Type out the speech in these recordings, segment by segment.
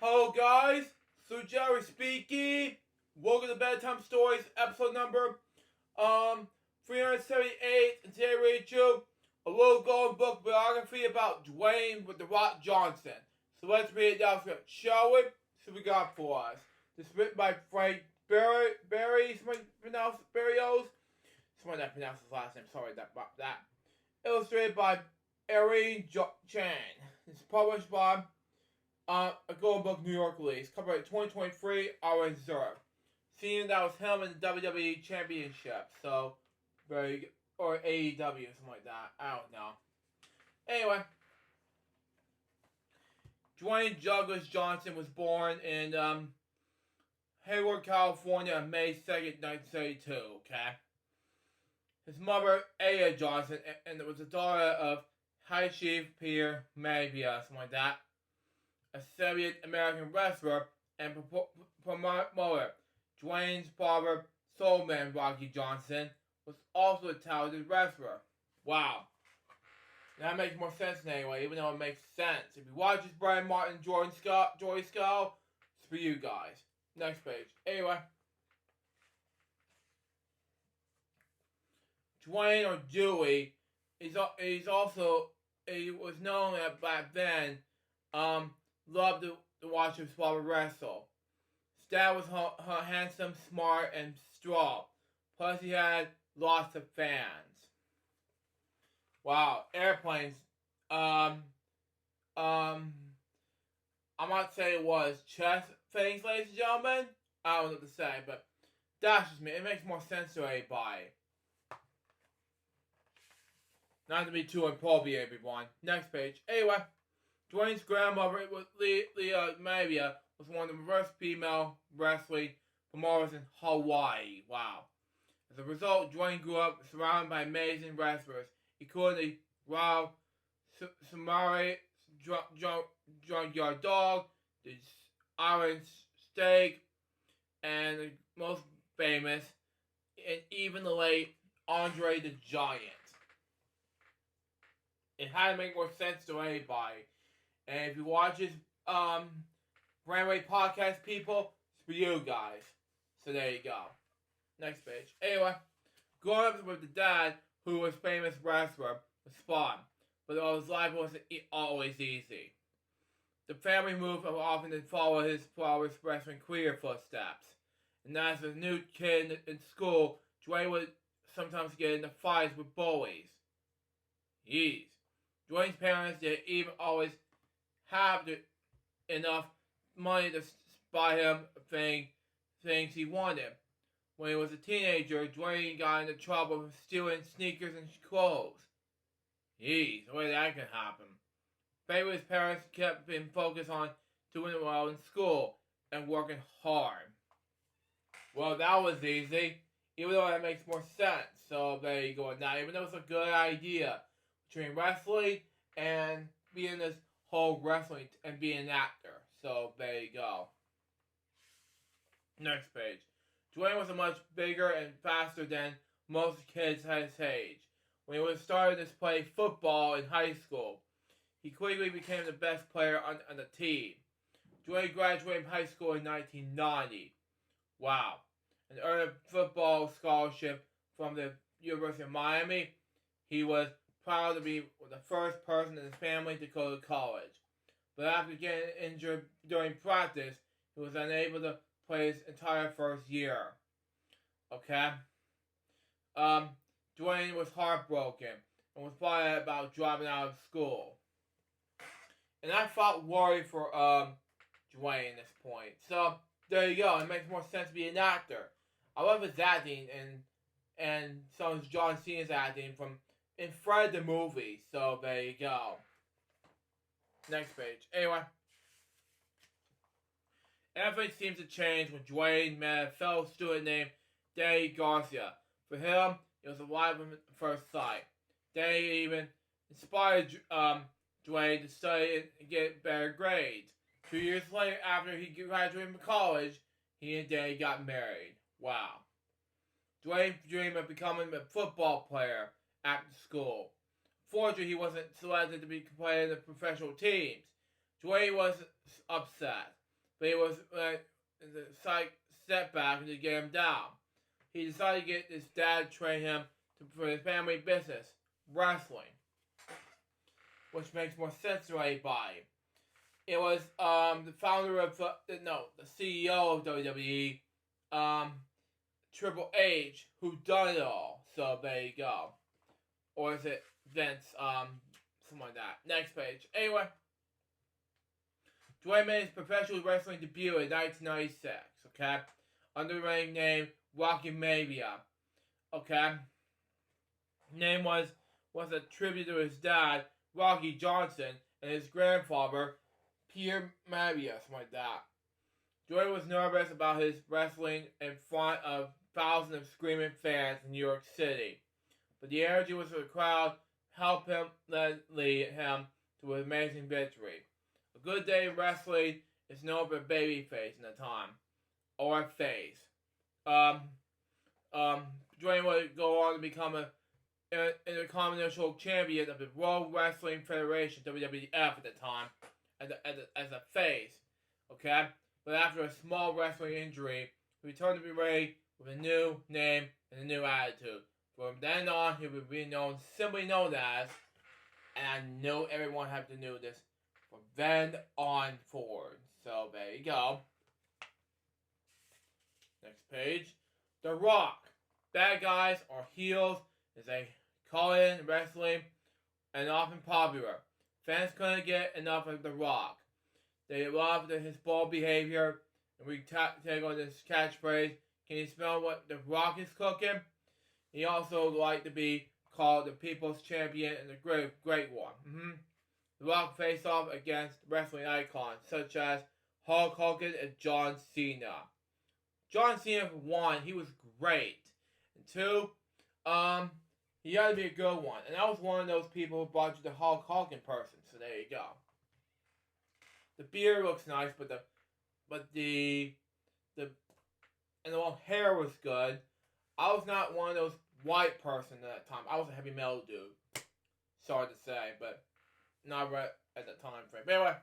Hello guys, so Jerry speaking. Welcome to Bedtime Stories, episode number 378. And today we read you a little golden book biography about Dwayne with the Rock Johnson. So let's read it down, shall we? So we got for us. This is written by Frank Barry, someone pronounce Barrios. Someone that pronounced his last name, sorry about that. Illustrated by Erin Chan. It's published by a Golden Book New York release. Copyright 2023, R Reserve. Seeing that was him in the WWE Championship. So, very good. Or AEW, something like that. I don't know. Anyway. Dwayne Douglas Johnson was born in Hayward, California on May 2nd, 1972. Okay? His mother, Aya Johnson, and was the daughter of High Chief Peter Mavia, something like that. A Soviet-American wrestler and promoter. Dwayne's father, Soulman Rocky Johnson, was also a talented wrestler. Wow. That makes more sense anyway, even though it makes sense. If you watch this Brian Martin, Joy Scott, it's for you guys. Next page. Anyway. Dwayne, or Dewey, he was known that back then, loved to watch his father wrestle. His dad was handsome, smart, and strong. Plus, he had lots of fans. Wow, airplanes. I might say it was chess things, ladies and gentlemen. I don't know what to say, but that's just me. It makes more sense to everybody. Not to be too inappropriate, everyone. Next page. Anyway, Dwayne's grandmother, Leah Mavia, was one of the first female wrestling promoters in Hawaii. Wow. As a result, Dwayne grew up surrounded by amazing wrestlers, including the Wild Samari Junkyard Dog, the Iron Steak, and the most famous, and even the late Andre the Giant. It had to make more sense to anybody. And if you watch this Brandway podcast, people, it's for you guys. So there you go. Next page. Anyway, growing up with the dad, who was a famous wrestler, was fun. But his life wasn't always easy. The family moved often to follow his father's wrestling career footsteps. And as a new kid in school, Dwayne would sometimes get into fights with bullies. Jeez. Dwayne's parents didn't even always have enough money to buy him things he wanted. When he was a teenager, Dwayne got into trouble for stealing sneakers and clothes. Jeez, the way that can happen. But his parents kept him focused on doing well in school and working hard. Well, that was easy, even though that makes more sense. So there you go. Now, even though it's a good idea, between wrestling and being this whole wrestling and being an actor. So there you go. Next page. Dwayne was much bigger and faster than most kids at his age. When he was starting to play football in high school, he quickly became the best player on the team. Dwayne graduated from high school in 1990. Wow. And earned a football scholarship from the University of Miami. He was proud to be the first person in his family to go to college. But after getting injured during practice, he was unable to play his entire first year. Okay? Dwayne was heartbroken and was fired about dropping out of school. And I felt worried for Dwayne at this point. So, there you go. It makes more sense to be an actor. I love his acting and some of John Cena's acting from in Fred the movie. So there you go. Next page. Anyway. Everything seems to change when Dwayne met a fellow student named Danny Garcia. For him, it was a love at first sight. Danny even inspired Dwayne to study and get better grades. 2 years later, after he graduated from college, he and Danny got married. Wow. Dwayne dreamed of becoming a football player after school. Fortunately, he wasn't selected to be playing in the professional teams. Dwayne was upset. but he was the slight setback to get him down. He decided to get his dad to train him for his family business, wrestling, which makes more sense to anybody. It was the founder of the CEO of WWE, Triple H, who done it all. So there you go. Or is it Vince? Something like that. Next page. Anyway, Dwayne made his professional wrestling debut in 1996. Okay, under the ring name Rocky Mavia. Okay, name was a tribute to his dad, Rocky Johnson, and his grandfather, Pierre Mavia, something like that. Dwayne was nervous about his wrestling in front of thousands of screaming fans in New York City, but the energy was of the crowd helped him lead him to an amazing victory. A good day in wrestling is known for a baby face in the time, or a face. Dwayne would go on to become an intercontinental champion of the World Wrestling Federation (WWF) at the time, as a face. Okay, but after a small wrestling injury, he returned to the ring with a new name and a new attitude. From then on, he would be simply known as, and I know everyone has to know this, from then on forward. So there you go. Next page. The Rock. Bad guys or heels is a call-in wrestling and often popular. Fans couldn't get enough of The Rock. They loved his bold behavior, and we take on this catchphrase, "Can you smell what The Rock is cooking?" He also liked to be called the People's Champion and the Great One. The Rock faced off against wrestling icons such as Hulk Hogan and John Cena. John Cena, for one, he was great. And two, he had to be a good one. And I was one of those people who brought you the Hulk Hogan person. So there you go. The beard looks nice, but the hair was good. I was not one of those white person at that time. I was a heavy metal dude. Sorry to say, but not right at the time frame. But anyway,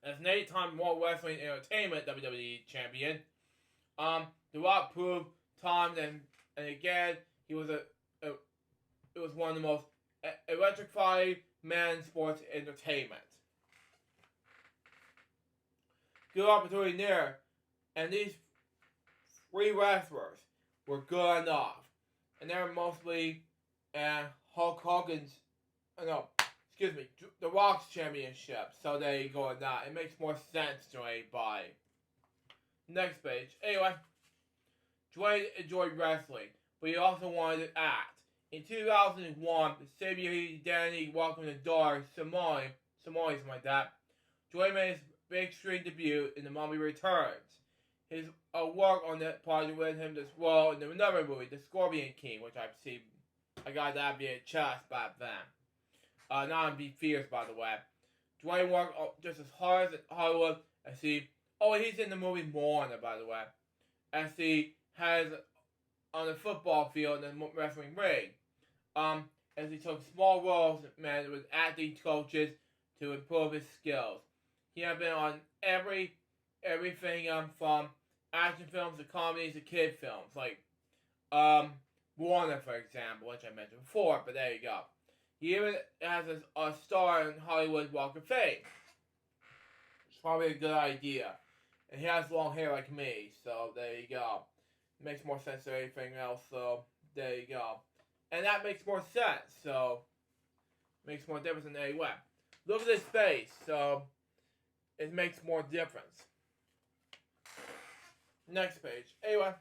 as an 8-time World Wrestling Entertainment WWE champion, The Rock proved time and again he was it was one of the most electrifying men in sports entertainment. Good opportunity there, and these 3 wrestlers were good enough. And they're mostly Hulk Hogan's, The Rock's championship. So there you go with that. It makes more sense to anybody. Next page. Anyway, Dwayne enjoyed wrestling, but he also wanted to act. In 2001, the Savior Danny welcomed his daughter, Simone, something like that. Dwayne made his big screen debut in The Mummy Returns. His work on that project led him to role in another movie, The Scorpion King, which I've seen. I got that VHS back then. Not on B Fierce, by the way. Dwayne worked just as hard as Hollywood as he's in the movie Moana, by the way, as he has on the football field and the wrestling ring. As he took small roles with acting coaches to improve his skills. He has been on everything from action films to comedies to kid films, like Warner, for example, which I mentioned before, but there you go. He even has a star in Hollywood Walk of Fame. It's probably a good idea. And he has long hair like me, so there you go. It makes more sense than anything else, so there you go. And that makes more sense, so it makes more difference in any way. Look at this face, so it makes more difference. Next page. Anyway,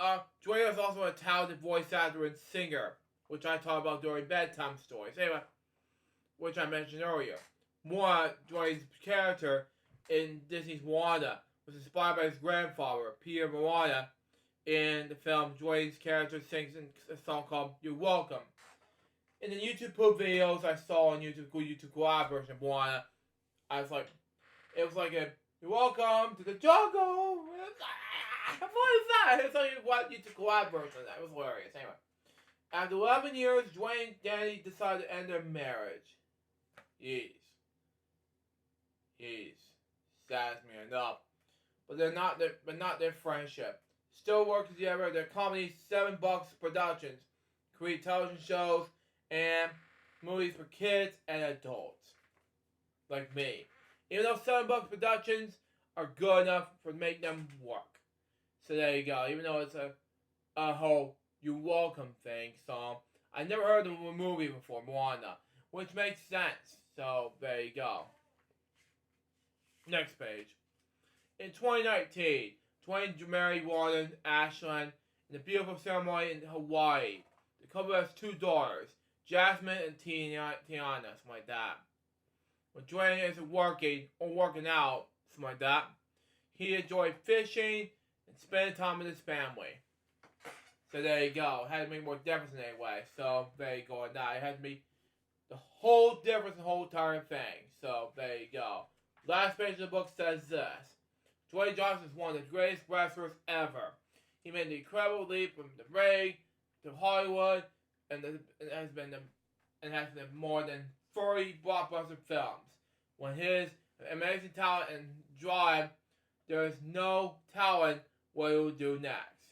Dwayne is also a talented voice actor and singer, which I talked about during Bedtime stories. Anyway, which I mentioned earlier. Dwayne's character in Disney's Moana was inspired by his grandfather, Peter Moana. In the film, Dwayne's character sings a song called "You're Welcome." In the YouTube poop videos I saw on YouTube Collab version of Moana, it was like a "You're welcome to the jungle." What is that? It's like what YouTube Collab version of that. It was hilarious. Anyway, after 11 years, Dwayne and Danny decided to end their marriage. Yes. saddens me enough. But not their friendship. Still working together. Their comedy, $7 Productions, create television shows and movies for kids and adults, like me. Even though $7 Productions are good enough for make them work. So there you go. Even though it's a whole "you welcome" thing, so I never heard of the movie before, Moana, which makes sense. So there you go. Next page. In 2019, Dwayne married Warren Ashland in a beautiful ceremony in Hawaii. The couple has 2 daughters, Jasmine and Tiana, something like that. When Dwayne isn't working or working out, something like that, he enjoyed fishing and spending time with his family. So there you go. It had to make more difference in any way. So there you go. And now it had to be the whole difference, the whole entire thing. So there you go. Last page of the book says this. Dwayne Johnson is one of the greatest wrestlers ever. He made the incredible leap from the ring to Hollywood and has been more than 30 blockbuster films. When his amazing talent and drive, there is no telling what he will do next.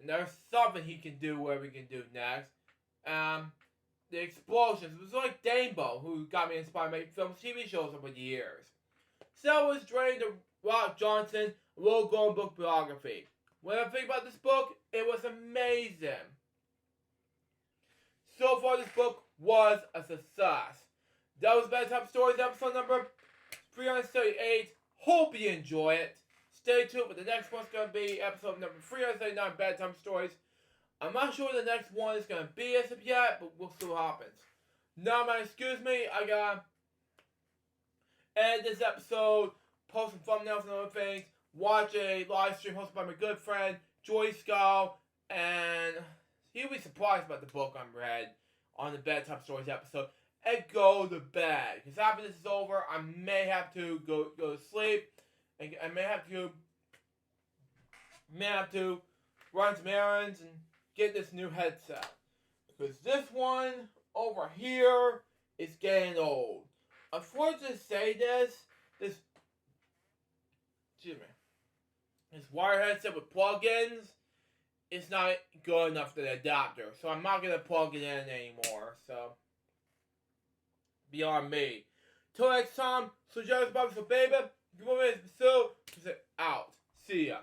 And there's something he can do, whatever he can do next. The explosions. It was like Danebo, who got me inspired to make films, TV shows over the years. So was Dwayne the Rock Johnson, Will Golden book biography. When I think about this book, it was amazing. So far, this book was a success. That was Bedtime Stories episode number 338. Hope you enjoy it. Stay tuned, but the next one's going to be episode number 339, Bedtime Stories. I'm not sure what the next one is going to be as of yet, but we'll see what happens. Now, man, excuse me, I gotta edit this episode, post some thumbnails and other things, watch a live stream hosted by my good friend, Joy Skull, and he'll be surprised about the book I'm read on the Bedtime Stories episode, and go to bed. Because after this is over, I may have to go to sleep, and I may have to run some errands and get this new headset. Because this one over here is getting old. Unfortunately to say this wire headset with plugins is not good enough for the adapter. So I'm not going to plug it in anymore. So, beyond me. Till next time, so Jerry's Bobby, so baby, good morning, so out. See ya.